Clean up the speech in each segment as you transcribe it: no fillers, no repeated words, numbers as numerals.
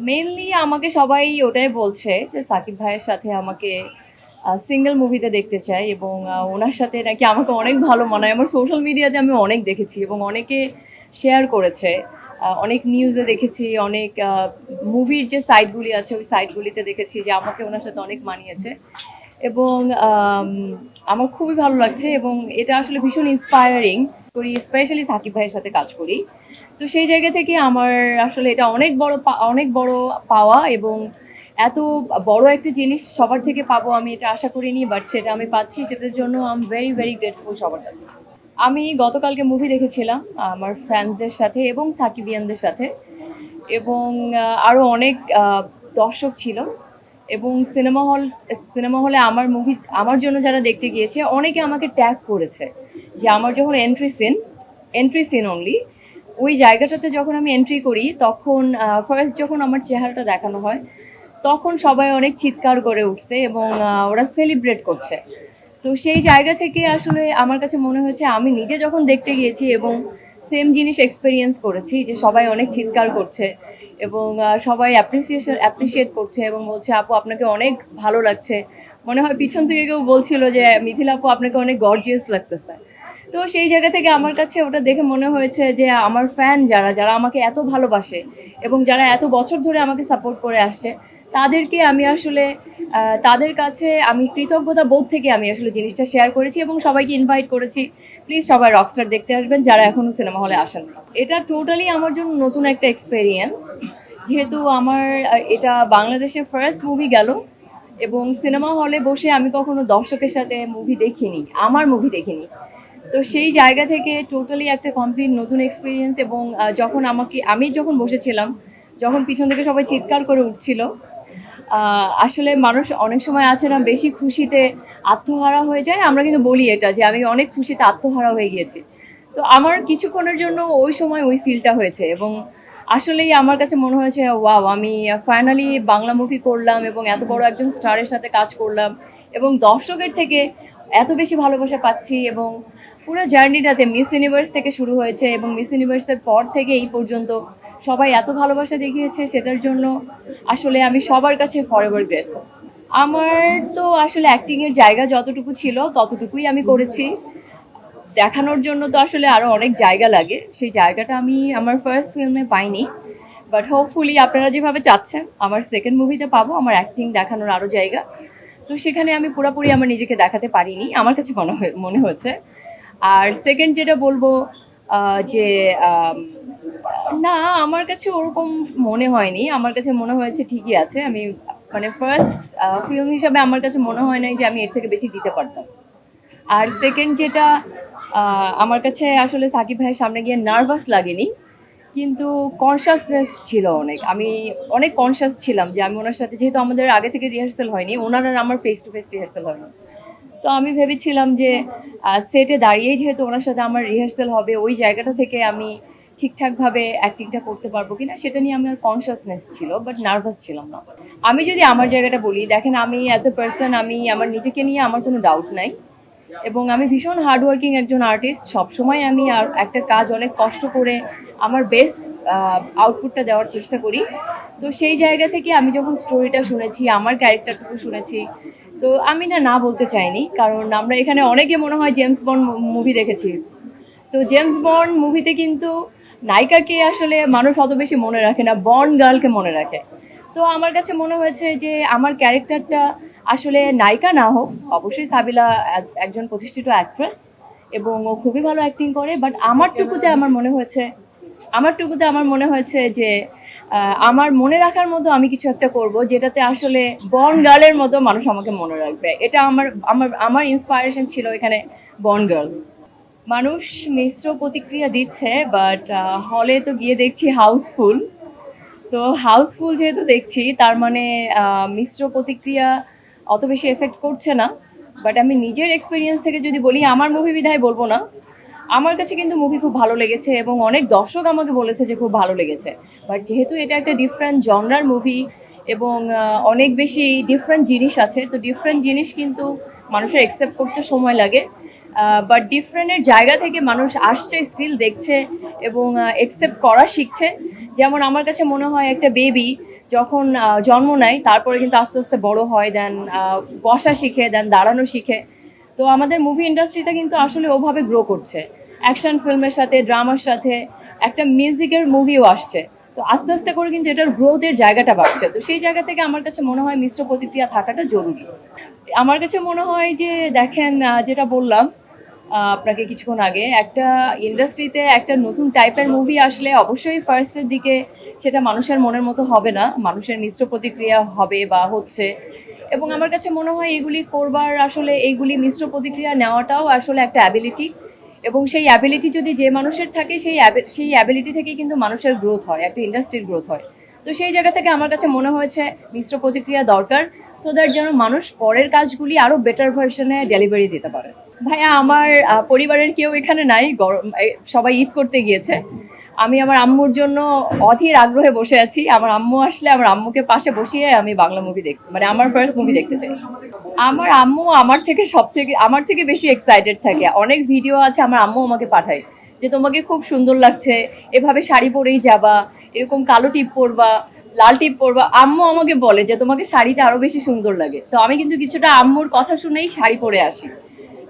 Mainly আমাকে সবাই ওটাই বলছে যে সাকিব ভাইয়ের সাথে আমাকে সিঙ্গেল মুভিতে দেখতে চাই, এবং ওনার সাথে নাকি আমাকে অনেক ভালো মানায়। আমার সোশ্যাল মিডিয়াতে আমি অনেক দেখেছি এবং অনেকে শেয়ার করেছে, অনেক নিউজে দেখেছি, অনেক মুভির যে সাইটগুলি আছে ওই সাইটগুলিতে দেখেছি যে আমাকে ওনার সাথে অনেক মানিয়েছে। এবং আমার খুবই ভালো লাগছে এবং এটা আসলে ভীষণ ইন্সপায়ারিং করি, স্পেশালি সাকিব ভাইয়ের সাথে কাজ করি। তো সেই জায়গা থেকে আমার আসলে এটা অনেক বড় অনেক বড় পাওয়া, এবং এত বড় একটা জিনিস সবার থেকে পাবো আমি এটা আশা করিনি, বাট সেটা আমি পাচ্ছি, সেটার জন্য I am very very grateful সবার কাছে। আমি গতকালকে মুভি দেখেছিলাম আমার ফ্রেন্ডসদের সাথে এবং সাকিবিয়ানদের সাথে, এবং আরও অনেক দর্শক ছিল। এবং সিনেমা হলে আমার মুভি আমার জন্য যারা দেখতে গিয়েছে অনেকে আমাকে ট্যাগ করেছে যে আমার যখন এন্ট্রি সিন অনলি, ওই জায়গাটাতে যখন আমি এন্ট্রি করি তখন ফার্স্ট যখন আমার চেহারাটা দেখানো হয় তখন সবাই অনেক চিৎকার করে উঠছে এবং ওরা সেলিব্রেট করছে। তো সেই জায়গা থেকে আসলে আমার কাছে মনে হয়েছে আমি নিজে যখন দেখতে গিয়েছি এবং সেম জিনিস এক্সপেরিয়েন্স করেছি যে সবাই অনেক চিৎকার করছে এবং সবাই অ্যাপ্রিসিয়েট করছে এবং বলছে আপু আপনাকে অনেক ভালো লাগছে। মনে হয় পিছন থেকে কেউ বলছিল যে মিথিলা আপু আপনাকে অনেক গর্জিয়াস লাগতেছে। তো সেই জায়গা থেকে আমার কাছে ওটা দেখে মনে হয়েছে যে আমার ফ্যান যারা যারা আমাকে এত ভালোবাসে এবং যারা এত বছর ধরে আমাকে সাপোর্ট করে আসছে, তাদেরকে আমি আসলে তাদের কাছে আমি কৃতজ্ঞতা বোধ থেকে আমি আসলে জিনিসটা শেয়ার করেছি এবং সবাইকে ইনভাইট করেছি প্লিজ সবাই রকস্টার দেখতে আসবেন যারা এখনো সিনেমা হলে আসেন। এটা টোটালি আমার জন্য নতুন একটা এক্সপেরিয়েন্স, যেহেতু আমার এটা বাংলাদেশের ফার্স্ট মুভি গেল এবং সিনেমা হলে বসে আমি কখনো দর্শকের সাথে মুভি দেখিনি, আমার মুভি দেখিনি। তো সেই জায়গা থেকে টোটালি একটা কমপ্লিট নতুন এক্সপিরিয়েন্স। এবং যখন আমি যখন বসেছিলাম, যখন পিছন থেকে সবাই চিৎকার করে উঠছিল, আসলে মানুষ অনেক সময় আছে না বেশি খুশিতে আত্মহারা হয়ে যায়, আমরা কিন্তু বলি এটা যে আমি অনেক খুশিতে আত্মহারা হয়ে গিয়েছি। তো আমার কিছুক্ষণের জন্য ওই সময় ওই ফিলটা হয়েছে এবং আসলেই আমার কাছে মনে হয়েছে ওয়াও, আমি ফাইনালি বাংলা মুভি করলাম এবং এত বড় একজন স্টারের সাথে কাজ করলাম এবং দর্শকের থেকে এত বেশি ভালোবাসা পাচ্ছি। এবং পুরো জার্নিটাতে মিস ইউনিভার্স থেকে শুরু হয়েছে এবং মিস ইউনিভার্সের পর থেকে এই পর্যন্ত সবাই এত ভালোবাসা দেখিয়েছে, সেটার জন্য আসলে আমি সবার কাছে ফরএভার গ্রেটফুল। আমার তো আসলে অ্যাক্টিংয়ের জায়গা যতটুকু ছিল ততটুকুই আমি করেছি। দেখানোর জন্য তো আসলে আরও অনেক জায়গা লাগে, সেই জায়গাটা আমি আমার ফার্স্ট ফিল্মে পাইনি, বাট হোপফুলি আপনারা যেভাবে চাচ্ছেন আমার সেকেন্ড মুভিতে পাবো আমার অ্যাক্টিং দেখানোর আরও জায়গা। তো সেখানে আমি পুরোপুরি আমার নিজেকে দেখাতে পারিনি আমার কাছে মনে হয়েছে। আর সেকেন্ড যেটা বলবো, যে না, আমার কাছে ওরকম মনে হয়নি, আমার কাছে মনে হয়েছে ঠিকই আছে। আমি মানে ফার্স্ট ফিল্ম হিসাবে আমার কাছে মনে হয় নাই যে আমি এর থেকে বেশি দিতে পারতাম। আর সেকেন্ড যেটা, আমার কাছে আসলে সাকিব ভাইয়ের সামনে গিয়ে নার্ভাস লাগেনি, কিন্তু কনসাসনেস ছিল অনেক। আমি অনেক কনসাস ছিলাম যে আমি ওনার সাথে, যেহেতু আমাদের আগে থেকে রিহার্সাল হয়নি, ওনার আর আমার ফেস টু ফেস রিহার্সাল হয়নি, তো আমি ভেবেছিলাম যে সেটে দাঁড়িয়েই যেহেতু ওনার সাথে আমার রিহার্সাল হবে, ওই জায়গাটা থেকে আমি ঠিকঠাকভাবে অ্যাক্টিংটা করতে পারবো কিনা সেটা নিয়ে আমার কনসাসনেস ছিল, বাট নার্ভাস ছিলাম না। আমি যদি আমার জায়গাটা বলি, দেখেন আমি অ্যাজ এ পার্সন আমি আমার নিজেকে নিয়ে আমার কোনো ডাউট নাই এবং আমি ভীষণ হার্ডওয়ার্কিং একজন আর্টিস্ট। সবসময় আমি আর একটা কাজ অনেক কষ্ট করে আমার বেস্ট আউটপুটটা দেওয়ার চেষ্টা করি। তো সেই জায়গা থেকে আমি যখন স্টোরিটা শুনেছি, আমার ক্যারেক্টারটুকু শুনেছি, তো আমি না না বলতে চাইনি, কারণ আমরা এখানে অনেকে মনে হয় জেমস বন্ড মুভি দেখেছি। তো জেমস বন্ড মুভিতে কিন্তু নায়িকাকে আসলে মানুষ অত বেশি মনে রাখে না, বন্ড গার্লকে মনে রাখে। তো আমার কাছে মনে হয়েছে যে আমার ক্যারেক্টারটা আসলে নায়িকা না হোক, অবশ্যই সাবিলা একজন প্রতিষ্ঠিত অ্যাক্ট্রেস এবং ও খুবই ভালো অ্যাক্টিং করে, বাট আমার টুকুতে আমার মনে হয়েছে যে আমার মনে রাখার মতো আমি কিছু একটা করব যেটাতে আসলে বন্ড গার্লের মতো মানুষ আমাকে মনে রাখবে। এটা আমার আমার আমার ইন্সপায়ারেশন ছিল এখানে বন্ড গার্ল। মানুষ মিশ্র প্রতিক্রিয়া দিচ্ছে, বাট হলে তো গিয়ে দেখছি হাউসফুল। তো হাউসফুল যেহেতু দেখছি তার মানে মিশ্র প্রতিক্রিয়া অত বেশি এফেক্ট করছে না। বাট আমি নিজের এক্সপিরিয়েন্স থেকে যদি বলি, আমার মুভি বিধায় বলবো না, আমার কাছে কিন্তু মুভি খুব ভালো লেগেছে এবং অনেক দর্শক আমাকে বলেছে যে খুব ভালো লেগেছে। বাট যেহেতু এটা একটা ডিফারেন্ট জনরার মুভি এবং অনেক বেশি ডিফারেন্ট জিনিস আছে, তো ডিফারেন্ট জিনিস কিন্তু মানুষের অ্যাকসেপ্ট করতে সময় লাগে। বাট ডিফারেন্টের জায়গা থেকে মানুষ আসছে, স্টিল দেখছে এবং অ্যাকসেপ্ট করা শিখছে। যেমন আমার কাছে মনে হয় একটা বেবি যখন জন্ম নেয় তারপরে কিন্তু আস্তে আস্তে বড় হয়, দেন বসা শিখে, দেন দাঁড়ানো শিখে। তো আমাদের মুভি ইন্ডাস্ট্রিটা কিন্তু আসলে ওভাবে গ্রো করছে, অ্যাকশন ফিল্মের সাথে, ড্রামার সাথে, একটা মিউজিকের মুভিও আসছে। তো আস্তে আস্তে করে কিন্তু এটার গ্রোথের জায়গাটা বাড়ছে। তো সেই জায়গা থেকে আমার কাছে মনে হয় মিশ্র প্রতিক্রিয়া থাকাটা জরুরি। আমার কাছে মনে হয় যে দেখেন, যেটা বললাম আপনাকে কিছুক্ষণ আগে, একটা ইন্ডাস্ট্রিতে একটা নতুন টাইপের মুভি আসলে অবশ্যই ফার্স্টের দিকে সেটা মানুষের মনের মতো হবে না, মানুষের মিশ্র প্রতিক্রিয়া হবে বা হচ্ছে। এবং আমার কাছে মনে হয় এগুলি করবার আসলে এইগুলি মিশ্র প্রতিক্রিয়া নেওয়াটাও আসলে একটা অ্যাবিলিটি। এবং সেই অ্যাবিলিটি যদি যে মানুষের থাকে, সেই অ্যাবিলিটি থেকেই কিন্তু মানুষের গ্রোথ হয়, একটা ইন্ডাস্ট্রির গ্রোথ হয়। তো সেই জায়গা থেকে আমার কাছে মনে হয়েছে মিশ্র প্রতিক্রিয়া দরকার, সো দ্যাট যেন মানুষ পরের কাজগুলি আরো বেটার ভার্সনে ডেলিভারি দিতে পারে। ভাইয়া, আমার পরিবারের কেউ এখানে নাই, সবাই ঈদ করতে গিয়েছে। আমি আমার আম্মুর জন্য অধীর আগ্রহে বসে আছি। আমার আম্মু আসলে আমার আম্মুকে পাশে বসিয়ে আমি বাংলা মুভি দেখতে, মানে আমার ফার্স্ট মুভি দেখতে চাই। আমার আম্মু আমার থেকে বেশি এক্সাইটেড থাকে। অনেক ভিডিও আছে আমার আম্মু আমাকে পাঠায় যে তোমাকে খুব সুন্দর লাগছে, এভাবে শাড়ি পরেই যাবা, এরকম কালো টিপ পরবা, লাল টিপ পরবা। আম্মু আমাকে বলে যে তোমাকে শাড়িটা আরো বেশি সুন্দর লাগে। তো আমি কিন্তু কিছুটা আম্মুর কথা শুনেই শাড়ি পরে আসি।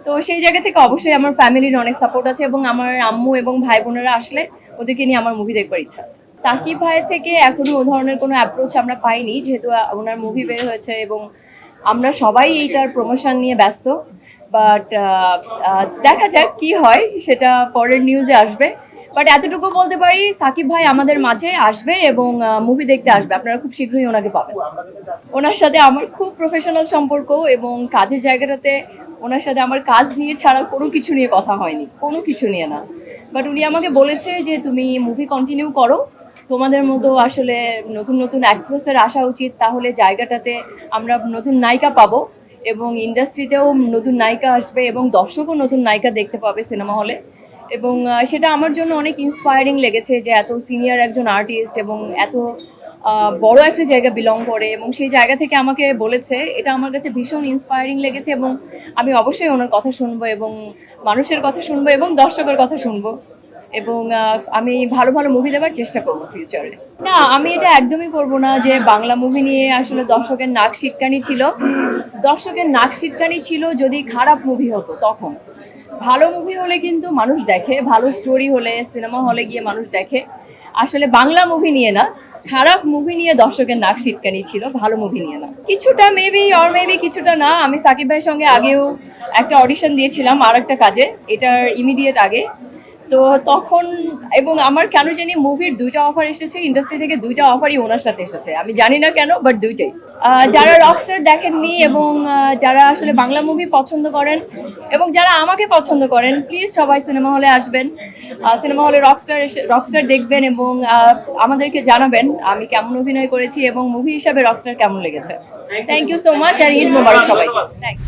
তো সেই জায়গা থেকে অবশ্যই আমার ফ্যামিলির অনেক সাপোর্ট আছে, এবং আমার আম্মু এবং ভাই বোনেরা আসলে ওদেরকে নিয়ে আমার মুভি দেখবার ইচ্ছা আছে। সাকিব ভাইয়ের থেকে এখনো ও ধরনের কোনো অ্যাপ্রোচ আমরা পাইনি, যেহেতু ওনার মুভি বের হয়েছে এবং আমরা সবাই এইটার প্রমোশন নিয়ে ব্যস্ত। বাট দেখা যাক কি হয়, সেটা পরের নিউজে আসবে। বাট এতটুকু বলতে পারি, সাকিব ভাই আমাদের মাঝে আসবে এবং মুভি দেখতে আসবে, আপনারা খুব শীঘ্রই ওনাকে পাবেন। ওনার সাথে আমার খুব প্রফেশনাল সম্পর্ক, এবং কাজের জায়গাটাতে ওনার সাথে আমার কাজ নিয়ে ছাড়া কোনো কিছু নিয়ে কথা হয়নি, কোনো কিছু নিয়ে না। বাট উনি আমাকে বলেছে যে তুমি মুভি কন্টিনিউ করো, তোমাদের মতো আসলে নতুন নতুন অ্যাক্ট্রেসের আসা উচিত, তাহলে জায়গাটাতে আমরা নতুন নায়িকা পাবো এবং ইন্ডাস্ট্রিতেও নতুন নায়িকা আসবে এবং দর্শকও নতুন নায়িকা দেখতে পাবে সিনেমা হলে। এবং সেটা আমার জন্য অনেক ইন্সপায়ারিং লেগেছে যে এত সিনিয়র একজন আর্টিস্ট এবং এত বড় একটা জায়গা বিলং করে, এবং সেই জায়গা থেকে আমাকে বলেছে, এটা আমার কাছে ভীষণ ইন্সপায়ারিং লেগেছে। এবং আমি অবশ্যই ওনার কথা শুনবো এবং মানুষের কথা শুনবো এবং দর্শকের কথা শুনবো, এবং আমি ভালো ভালো মুভি দেওয়ার চেষ্টা করবো ফিউচারে। না, আমি এটা একদমই করব না যে বাংলা মুভি নিয়ে আসলে দর্শকের নাক সিটকানি ছিল। দর্শকের নাক সিটকানি ছিল যদি খারাপ মুভি হতো তখন। ভালো মুভি হলে কিন্তু মানুষ দেখে, ভালো স্টোরি হলে সিনেমা হলে গিয়ে মানুষ দেখে। আসলে বাংলা মুভি নিয়ে না, খারাপ মুভি নিয়ে দর্শকের নাক সিটকানি ছিল, ভালো মুভি নিয়ে না। কিছুটা মেবি কিছুটা না। আমি সাকিব ভাইয়ের সঙ্গে আগেও একটা অডিশন দিয়েছিলাম আর একটা কাজে, এটার ইমিডিয়েট আগে। তো তখন, এবং আমার কেন জানি মুভির 2টা অফার এসেছে, ইন্ডাস্ট্রি থেকে 2টা অফারই ওনার সাথে এসেছে, আমি জানি না কেন, বাট 2টাই। যারা রকস্টার দেখেননি এবং যারা আসলে বাংলা মুভি পছন্দ করেন এবং যারা আমাকে পছন্দ করেন, প্লিজ সবাই সিনেমা হলে আসবেন, সিনেমা হলে রকস্টার দেখবেন এবং আমাদেরকে জানাবেন আমি কেমন অভিনয় করেছি এবং মুভি হিসাবে রকস্টার কেমন লেগেছে। থ্যাংক ইউ সো মাচ, আর ঈদ মোবারক সবাইকে। থ্যাংক